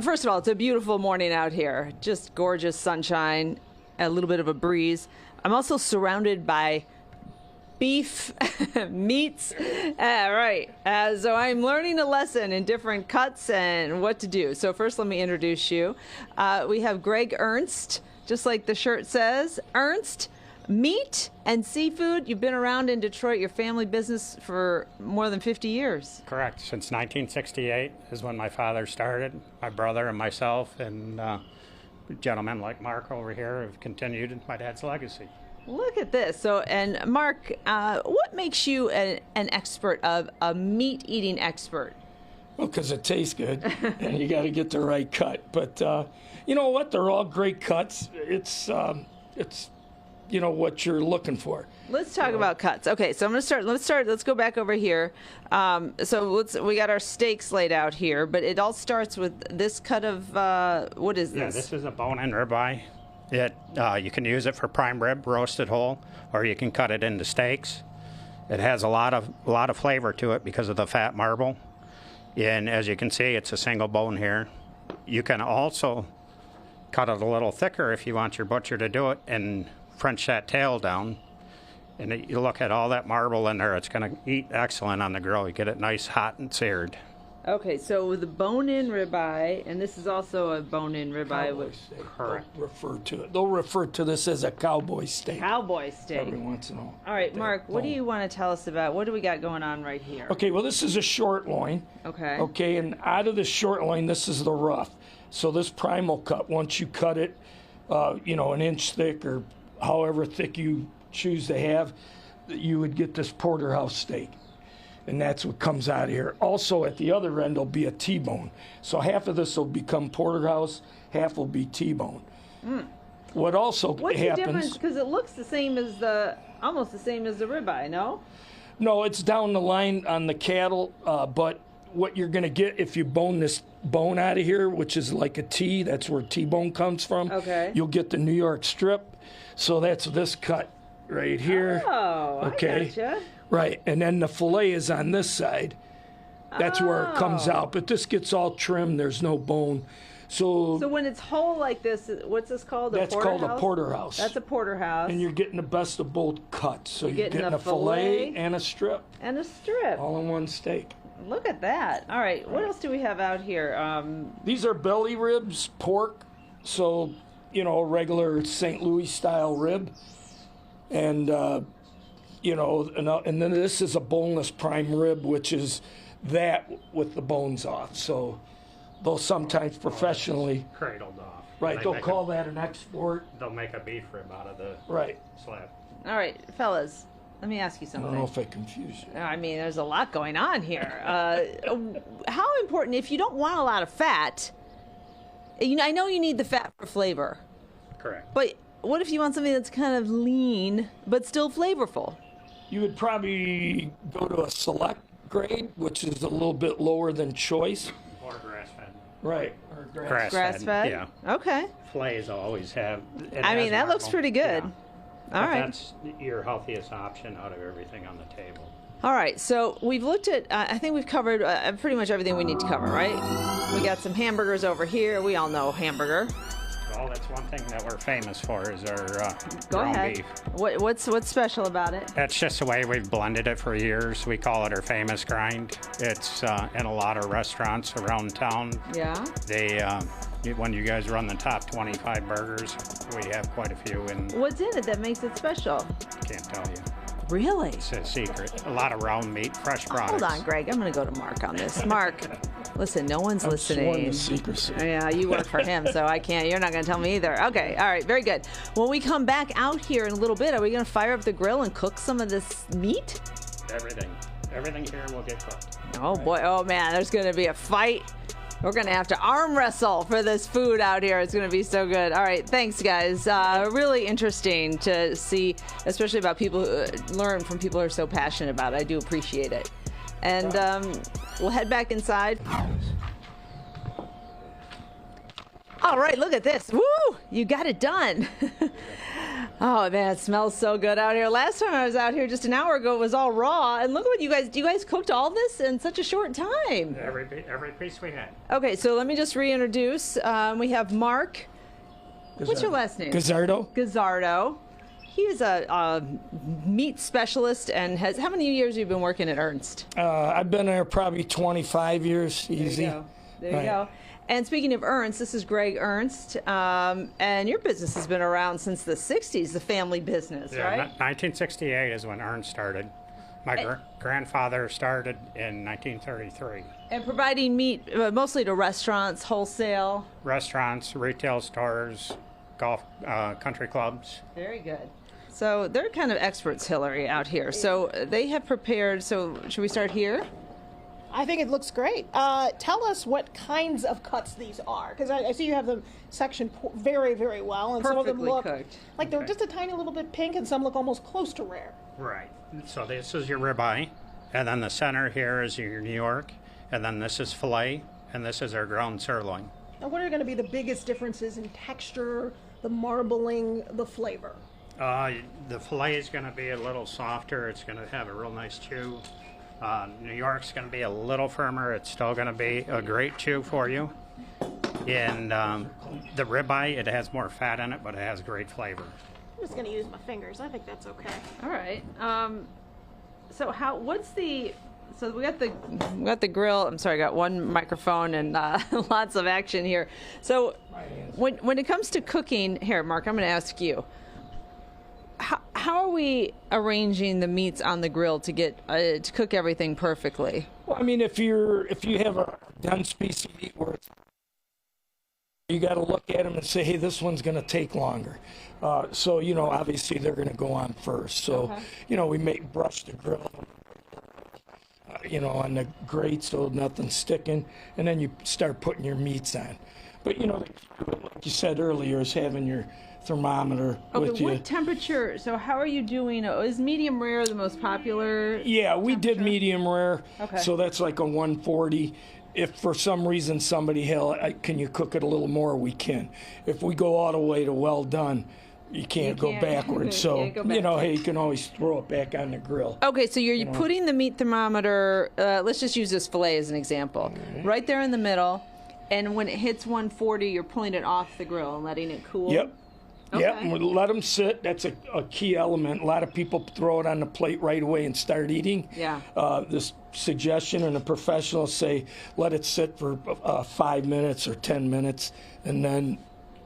First of all, it's a beautiful morning out here. Just gorgeous sunshine, a little bit of a breeze. I'm also surrounded by beef, meats. Right. So I'm learning a lesson in different cuts and what to do. So first, let me introduce you. We have Greg Ernst, just like the shirt says. Ernst Meat and Seafood. You've been around in Detroit, your family business, for more than 50 years. Correct. Since 1968 is when my father started. My brother and myself and gentlemen like Mark over here have continued my dad's legacy. Look at this. So, and Mark, what makes you an expert, a meat-eating expert? Well, because it tastes good, and you got to get the right cut. But you know what? They're all great cuts. It's you know what you're looking for. Let's talk about cuts. Okay, so I'm going to start. Let's go back over here. We got our steaks laid out here, but it all starts with this cut of what is this? Yeah, this is a bone-in ribeye. You can use it for prime rib, roasted whole, or you can cut it into steaks. It has a lot of flavor to it because of the fat marble. And as you can see, it's a single bone here. You can also cut it a little thicker if you want your butcher to do it and French that tail down. And you look at all that marble in there, it's going to eat excellent on the grill. You get it nice, hot, and seared. Okay, so with the bone-in ribeye, and this is also a bone-in ribeye. Cowboy steak. Correct. They'll refer to this as a cowboy steak. Cowboy steak. Every once in a while. All right, Mark, what do you want to tell us about? What do we got going on right here? Okay, well, this is a short loin. Okay. Okay, and out of the short loin, this is the rough. So this primal cut, once you cut it, an inch thick or however thick you choose to have, you would get this porterhouse steak. And that's what comes out of here. Also, at the other end, there'll be a T-bone. So half of this will become porterhouse, half will be T-bone. What also What's happens... the difference? Because it looks the same as almost the same as the ribeye, no? No, it's down the line on the cattle, but what you're going to get if you bone this bone out of here, which is like a T, that's where T-bone comes from. Okay. You'll get the New York strip. So that's this cut right here. Oh, okay. I gotcha. Right, and then the fillet is on this side. That's where it comes out. But this gets all trimmed. There's no bone. So when it's whole like this, what's this called? That's called a porterhouse. That's a porterhouse. And you're getting the best of both cuts. So you're getting a fillet and a strip. And a strip. All in one steak. Look at that. All right, what else do we have out here? These are belly ribs, pork. So, a regular St. Louis style rib. And, and then this is a boneless prime rib, which is that with the bones off. So they'll sometimes professionally... Cradled off. Right, they'll call that an export. They'll make a beef rib out of the slab. All right, fellas, let me ask you something. I don't know if I confused you. I mean, there's a lot going on here. How important, if you don't want a lot of fat, I know you need the fat for flavor. Correct. But what if you want something that's kind of lean but still flavorful? You would probably go to a select grade, which is a little bit lower than choice. Or grass-fed. Right. Or Grass-fed? Yeah. Okay. Fillets always have... that looks pretty good. Yeah. All right. That's your healthiest option out of everything on the table. All right, so we've looked at, I think we've covered pretty much everything we need to cover, right? We got some hamburgers over here. We all know hamburger. Well, that's one thing that we're famous for is our Go ground ahead. beef. What's special about it? That's just the way we've blended it for years. We call it our famous grind. It's in a lot of restaurants around town. Yeah. When you guys run the top 25 burgers, we have quite a few. And what's in it that makes it special? Can't tell you. Really? It's a secret. A lot of round meat, fresh products. Hold on, Greg. I'm going to go to Mark on this. Mark, listen, no one's listening. Sworn to secrecy. Yeah, you work for him, so I can't. You're not going to tell me either. Okay, all right, very good. When we come back out here in a little bit, are we going to fire up the grill and cook some of this meat? Everything here will get cooked. Oh, boy. Oh, man, there's going to be a fight. We're going to have to arm wrestle for this food out here. It's going to be so good. All right. Thanks, guys. Really interesting to see, especially about people who learn from people who are so passionate about it. I do appreciate it. And we'll head back inside. All right. Look at this. Woo! You got it done. Oh man, it smells so good out here. Last time I was out here just an hour ago, it was all raw. And look what you guys cooked all this in such a short time. Every piece we had. Okay, so let me just reintroduce. We have Mark. What's your last name? Gazzardo. Gazzardo. He is a meat specialist and has. How many years have you been working at Ernst? I've been there probably 25 years, easy. There you go. And speaking of Ernst, this is Greg Ernst, and your business has been around since the 60s, the family business, right? 1968 is when Ernst started. My grandfather started in 1933. And providing meat mostly to restaurants, wholesale? Restaurants, retail stores, golf, country clubs. Very good. So they're kind of experts, Hillary, out here. So they have prepared, so should we start here? I think it looks great. Tell us what kinds of cuts these are, because I see you have them sectioned very, very well, and some of them Perfectly look cooked. like they're just a tiny little bit pink, and some look almost close to rare. Right. So this is your ribeye, and then the center here is your New York, and then this is filet, and this is our ground sirloin. Now, what are going to be the biggest differences in texture, the marbling, the flavor? The filet is going to be a little softer. It's going to have a real nice chew. New York's going to be a little firmer. It's still going to be a great chew for you. And the ribeye, it has more fat in it, but it has great flavor. I'm just going to use my fingers. I think that's okay. All right. So so we got the grill. I'm sorry, I got one microphone and lots of action here. So when it comes to cooking, here, Mark, I'm going to ask you. How are we arranging the meats on the grill to get to cook everything perfectly? Well, I mean, if you have a dense piece of meat where you got to look at them and say, hey, this one's going to take longer. So obviously they're going to go on first. So we brush the grill, on the grate so nothing's sticking, and then you start putting your meats on. But like you said earlier, is having your thermometer with you. What temperature? So how are you doing? Is medium rare the most popular? Yeah, we did medium rare. Okay. So that's like a 140. If for some reason somebody, can you cook it a little more? We can. If we go all the way to well done, you can't go backwards. So hey, you can always throw it back on the grill. Okay, so you're putting the meat thermometer. Let's just use this fillet as an example. Right there in the middle, and when it hits 140, you're pulling it off the grill and letting it cool. Yep. Okay. Yeah, and we let them sit. That's a key element. A lot of people throw it on the plate right away and start eating. Yeah. This suggestion, and the professionals say let it sit for 5 minutes or 10 minutes, and then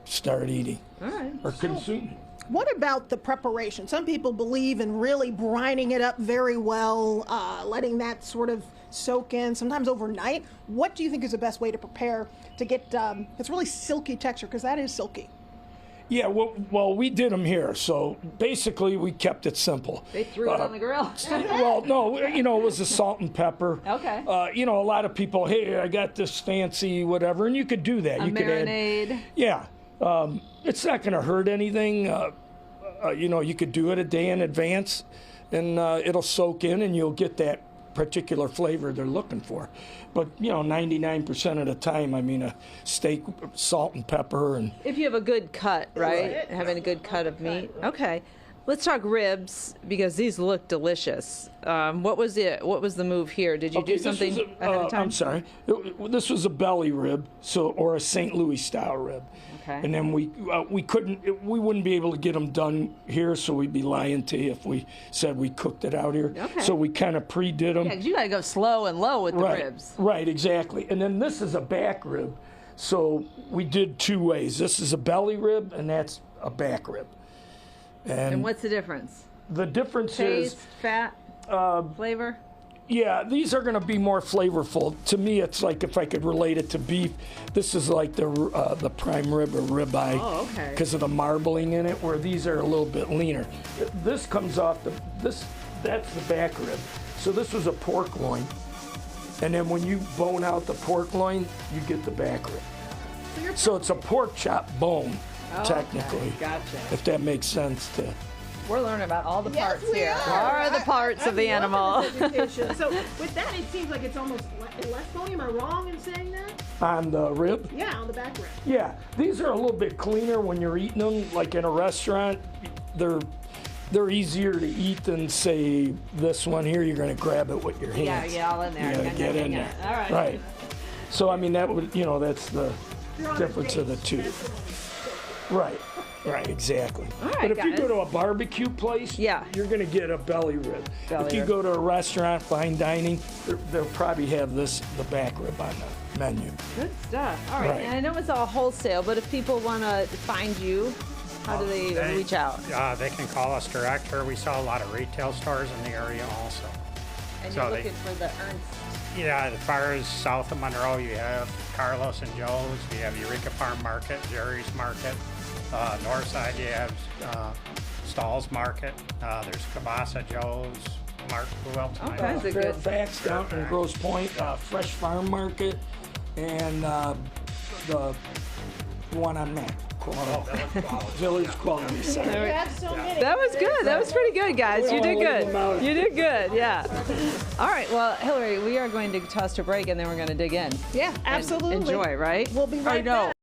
start eating. All right. Or consuming. What about the preparation? Some people believe in really brining it up very well, letting that sort of soak in, sometimes overnight. What do you think is the best way to prepare to get it's really silky texture, because that is silky? Yeah, well, we did them here, so basically we kept it simple. They threw it on the grill. Well, no, it was the salt and pepper. Okay. A lot of people, hey, I got this fancy whatever, and you could do that. You marinade. Could add, yeah, it's not going to hurt anything. You could do it a day in advance, and it'll soak in, and you'll get that particular flavor they're looking for. But 99% of the time, I mean, a steak, salt and pepper, and if you have a good cut, right? Having a good cut of meat. Okay, let's talk ribs, because these look delicious. What was the move here? Did you do something ahead of time? I'm sorry. This was a belly rib, or a St. Louis style rib. Okay. And then we wouldn't be able to get them done here, so we'd be lying to you if we said we cooked it out here. Okay. So we kind of pre-did them. Yeah, 'cause you got to go slow and low with the ribs. Right, exactly. And then this is a back rib, so we did two ways. This is a belly rib, and that's a back rib. And what's the difference? The difference Taste, is fat, flavor? Yeah, these are going to be more flavorful. To me, it's like if I could relate it to beef, this is like the prime rib or ribeye. Oh, okay. Because of the marbling in it, where these are a little bit leaner. This comes off that's the back rib. So this was a pork loin. And then when you bone out the pork loin, you get the back rib. So it's a pork chop bone, technically. Okay. Gotcha. If that makes sense to... We're learning about all the Yes, parts we here. are. What are the parts of the animal? So with that, it seems like it's almost less bony. Am I wrong in saying that? On the rib? Yeah, on the back rib. Yeah, these are a little bit cleaner when you're eating them, like in a restaurant. they're easier to eat than, say, this one here. You're going to grab it with your hands. Yeah, get all in there. You gotta get in there. All right. Right. So I mean, that would, that's the difference of the two. Right. Right. Exactly. All right, but if you guys. go to a barbecue place, Yeah. you're going to get a belly rib. Belly if you rib. go to a restaurant, fine dining, they'll probably have the back rib on the menu. Good stuff. All right. Right. And I know it's all wholesale, but if people want to find you, how do they reach out? They can call us direct, or we sell a lot of retail stores in the area also. And So you're they- looking for the Ernst. Yeah, as far as south of Monroe, you have Carlos and Joe's, you have Eureka Farm Market, Jerry's Market. North side, you have Stall's Market. There's Cabasa Joe's, who else? am I Okay. missing? That's a good- Fairfax down in Grosse Pointe, Fresh Farm Market, and the one on Mac. Village Quality Center. You have so many. That was good. That was pretty good, guys. We You don't did wanna leave them good. out. You did good. Yeah. All right. Well, Hillary, we are going to toss to break, and then we're going to dig in. Yeah, and absolutely. enjoy, right? We'll be Or right no. back.